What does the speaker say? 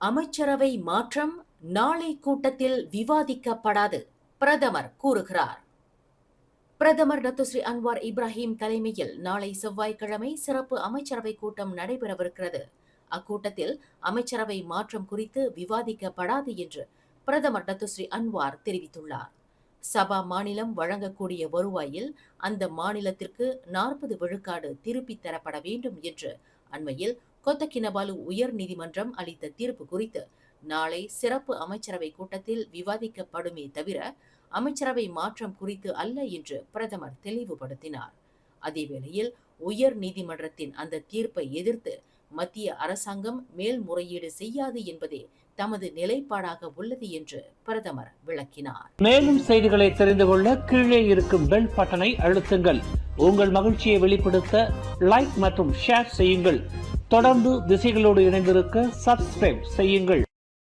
அமைச்சரவை மாற்றம் நாளை கூட்டத்தில் விவாதிக்கப்படாது, பிரதமர் கூறுகிறார். பிரதமர் டத்துஸ்ரீ அன்வார் இப்ராஹிம் தலைமையில் நாளை செவ்வாய்க்கிழமை சிறப்பு அமைச்சரவை கூட்டம் நடைபெறவிருக்கிறது. அக்கூட்டத்தில் அமைச்சரவை மாற்றம் குறித்து விவாதிக்கப்படாது என்று பிரதமர் டத்துஸ்ரீ அன்வார் தெரிவித்துள்ளார். சபா மாநிலம் வழங்கக்கூடிய வருவாயில் அந்த மாநிலத்திற்கு 40 விழுக்காடு திருப்பித் தரப்பட வேண்டும் என்று அண்மையில் கொத்தகினபாலு உயர் நீதிமன்றம் அளித்த தீர்ப்பு குறித்து நாளை சிறப்பு அமைச்சரவை கூட்டத்தில் விவாதிக்கப்படுமே தவிர அமைச்சரவை மாற்றம் குறித்து அல்ல என்று பிரதமர் தெளிவுபடுத்தினார். அதேவேளையில் உயர் நீதிமன்றத்தின் அந்த தீர்ப்பை எதிர்த்து மத்திய அரசாங்கம் மேல்முறையீடு செய்யாது என்பதே தமது நிலைப்பாடாக உள்ளது என்று பிரதமர் விளக்கினார். மேலும் செய்திகளை தெரிந்து கொள்ள கீழே இருக்கும் பெல் பட்டனை அழுத்துங்கள். உங்கள் மகிழ்ச்சியை வெளிப்படுத்த லைக் மற்றும் ஷேர் செய்யுங்கள். தொடர்ந்து திசைகளோடு இணைந்திருக்க சப்ஸ்கிரைப் செய்யுங்கள்.